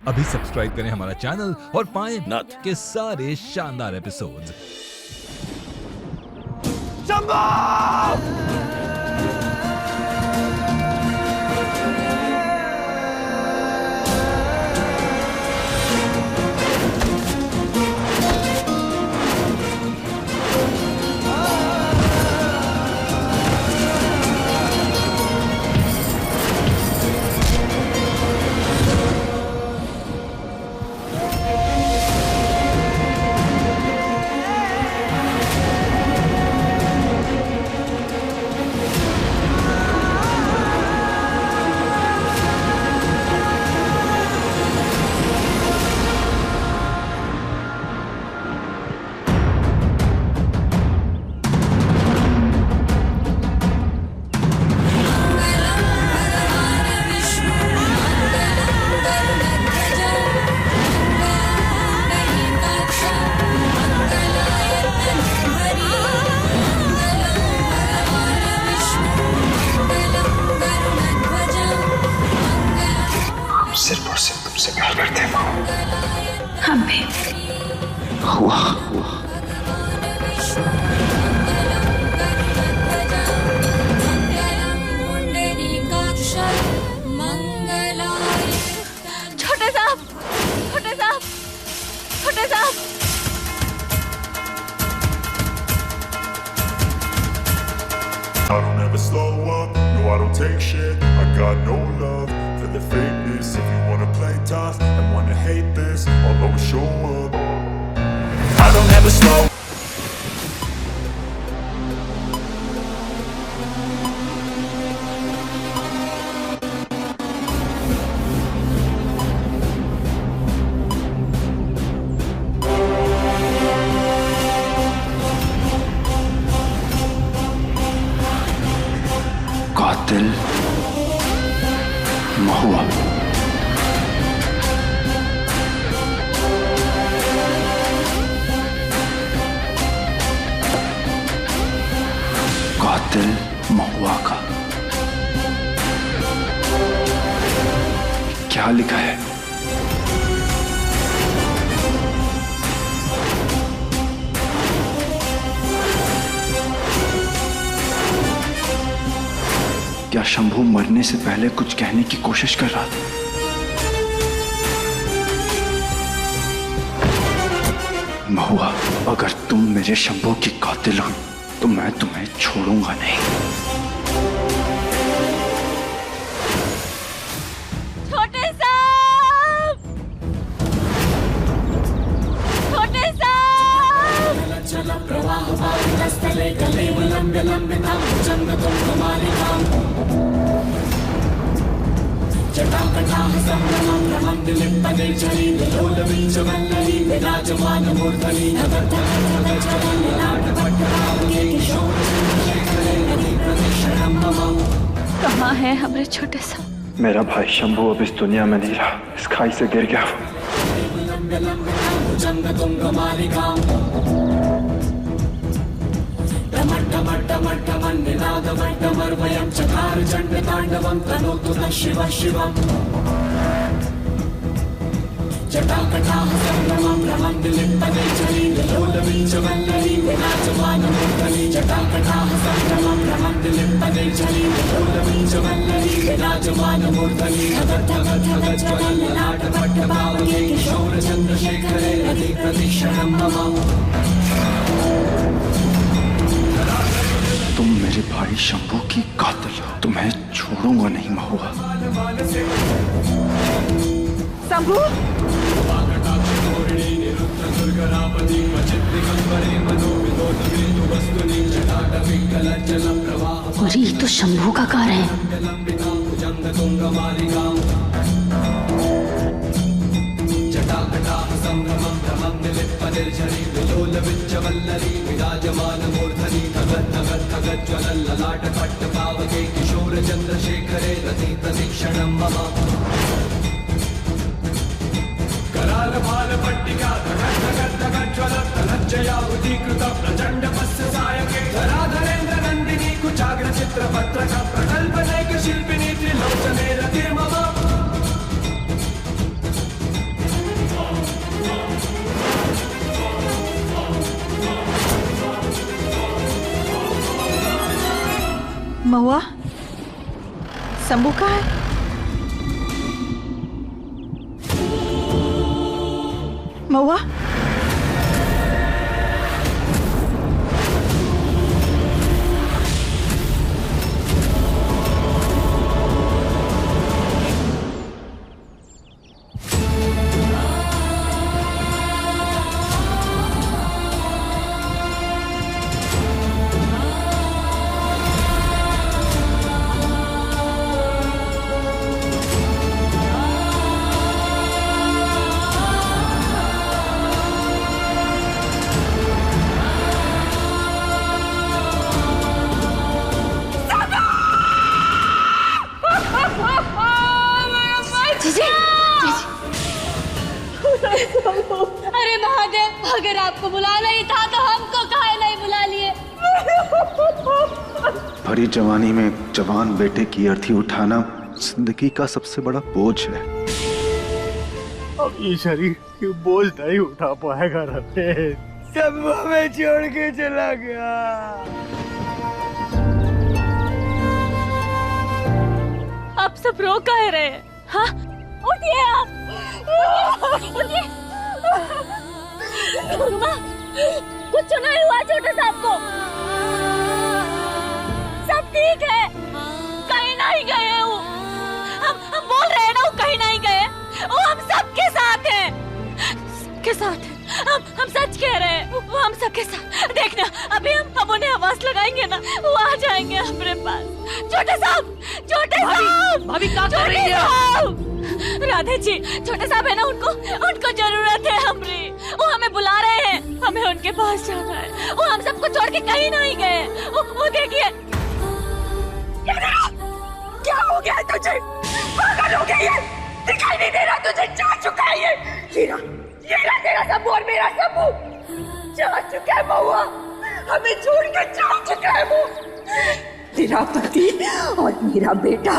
अभी सब्सक्राइब करें हमारा चैनल और पाएं नाथ के सारे शानदार एपिसोड्स। सिर्फ और सिर्फ तुमसे प्यार करते हैं माँ। हम भी। हुआ छोटे साहब, छोटे साहब, छोटे साहब। I don't ever slow up, no I don't take shit. I got no love for the fakeness. If you wanna play tough and wanna hate this, I'll always show up. I don't ever slow. कातिल महुआ। कातिल महुआ का क्या लिखा है? क्या शंभू मरने से पहले कुछ कहने की कोशिश कर रहा था? महुआ, अगर तुम मेरे शंभू की कातिल हो तो मैं तुम्हें छोड़ूंगा नहीं। छोटे साहब, छोटे साहब। कहाँ है हमारे छोटे साहब? मेरा भाई शंभू अब इस दुनिया में नहीं रहा, इस खाई से गिर गया। तुम मेरे भाई शंभू की कातिल हो, तुम्हें छोड़ूंगा नहीं महुआ। शंभू, अरे ये तो शंभू का कार है। महुआ, शंभू कहाँ है? महुआ, अरे महादेव, अगर आपको बुलाना ही था तो हमको काहे नहीं बुला लिए? भरी जवानी में जवान बेटे की अर्थी उठाना जिंदगी का सबसे बड़ा बोझ है। अब ये शरीर ये बोझ नहीं उठा पाएगा रहे, सब हमें छोड़ के चला गया। आप सब रो कह रहे हैं? हाँ, उठिए आप, उठिए। कुछ नहीं हुआ छोटे साहब को, सब ठीक है, कहीं नहीं गए वो। हम बोल रहे हैं ना, वो कहीं नहीं गए, वो हम सबके साथ हैं, सबके साथ हैं। हम सच कह रहे हैं, वो हम सबके साथ। देखना, अभी हम उन्हें आवाज लगाएंगे ना, वो आ जाएंगे हमारे पास। छोटे साहब, छोटे साहब, भाभी क्या कर रही है? राधे जी, छोटे साहब है ना, उनको जरूरत है हमारी। वो हमें बुला रहे हैं, हमें उनके पास जाना है। वो हम सबको छोड़ के कहीं नहीं गए। वो देखिए, क्या हो गया तुझे? पागल हो गई है? दिखाई नहीं दे रहा तुझे? जा चुका है ये ना तेरा सबू और मेरा सबू जा चुका है। महुआ हमें छोड़ के जा चुका है वो। तेरा पति और मेरा बेटा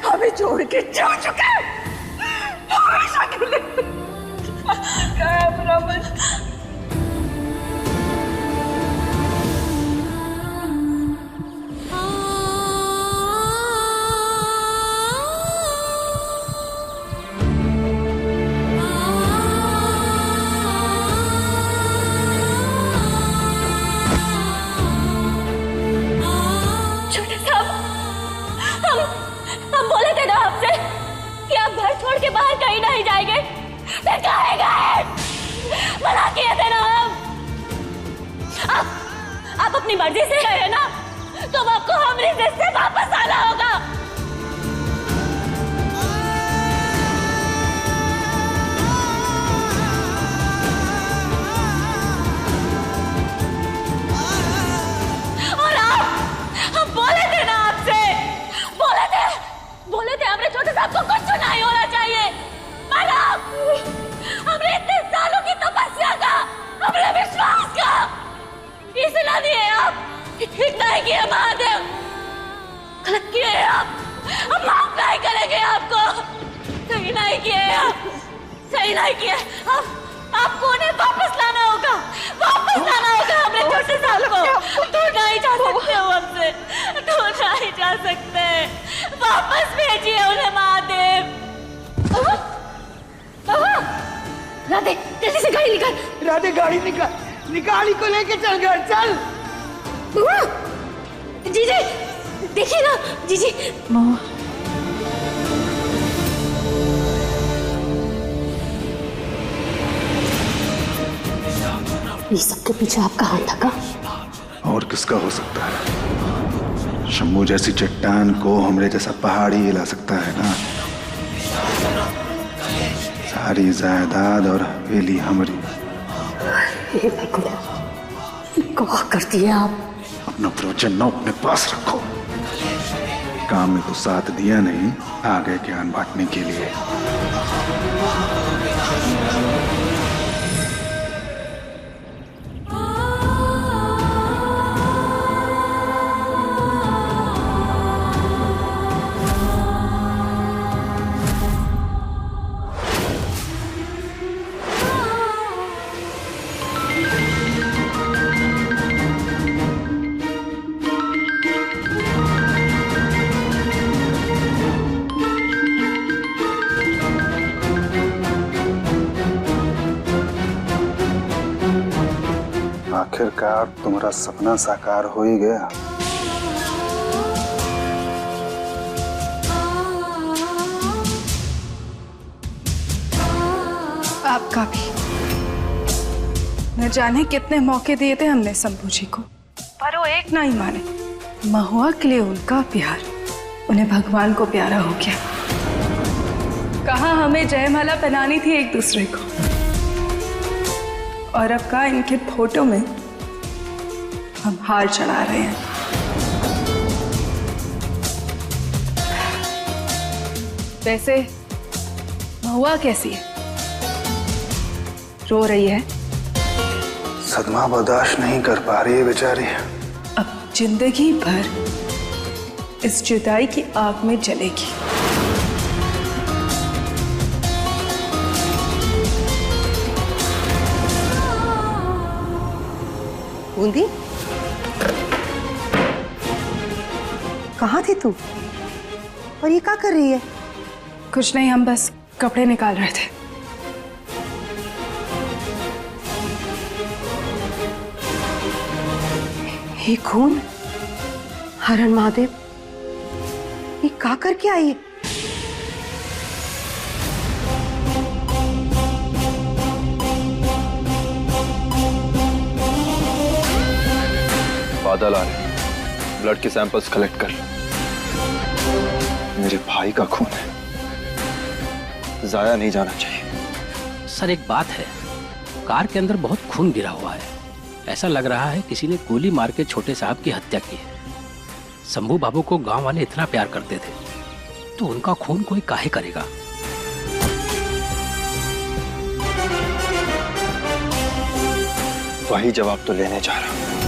हमें छोड़ के जा चुका है। हमेशा के लिए हम बोले थे ना आपसे कि आप घर छोड़ के बाहर कहीं नहीं जाएंगे, फिर कहाँ गए? मना किए थे ना हम। आप अपनी मर्जी से गए ना, तो आपको हमारी जिद से वापस आना होगा। और हम बोले थे ना आपसे, बोले थे हमरे छोटे साहब को कुछ नहीं होना चाहिए। मैडम, हमने इतने सालों की तपस्या का, हमने विश्वास का इसला दिए आप, ठीक नहीं किए महादेव, गलत किए आप। हम माफ नहीं करेंगे आपको, सही नहीं किए आप, सही नहीं किए। आपको उन्हें वापस लाना होगा, वापस लाना होगा हमरे छोटे साहब को। तू नहीं जा सकते हो हमसे, तू नहीं जा सकते। वापस भेजिए उन्हें महादेव। राधे, जल्दी से गाड़ी निकाल। राधे गाड़ी निकाली को लेके चल घर, चल। जीजी, देखिए ना जीजी। महुआ, ये सबके पीछे आपका हाथ था का? और किसका हो सकता है? शंभू जैसी चट्टान को हमरे जैसा पहाड़ ही हिला सकता है ना। सारी जायदाद और हवेली हमारी। क्या करती है आप? अपना प्रवचन न अपने पास रखो। काम में तो साथ दिया नहीं, आगे ज्ञान बांटने के लिए। आखिरकार तुम्हारा सपना साकार हो ही गया। आपका भी। न जाने कितने मौके दिए थे हमने शंभू जी को, पर वो एक नहीं माने। महुआ के लिए उनका प्यार उन्हें भगवान को प्यारा हो गया। कहा हमें जयमाला पहनानी थी एक दूसरे को, और अब कहा इनके फोटो में हम हार चढ़ा रहे हैं। वैसे महुआ कैसी है? रो रही है? सदमा बर्दाश्त नहीं कर पा रही है बेचारी। अब जिंदगी भर इस जुदाई की आग में जलेगी। बूंदी, कहाँ थी तू? और ये क्या कर रही है? कुछ नहीं, हम बस कपड़े निकाल रहे थे। ये खून, हरण महादेव, ये क्या करके आई है? बादल आ रहे, ब्लड के सैंपल्स कलेक्ट कर। मेरे भाई का खून है, जाया नहीं जाना चाहिए। सर एक बात है, कार के अंदर बहुत खून गिरा हुआ है। ऐसा लग रहा है किसी ने गोली मार के छोटे साहब की हत्या की है। शंभू बाबू को गांव वाले इतना प्यार करते थे, तो उनका खून कोई काहे करेगा? वही जवाब तो लेने जा रहा हूं।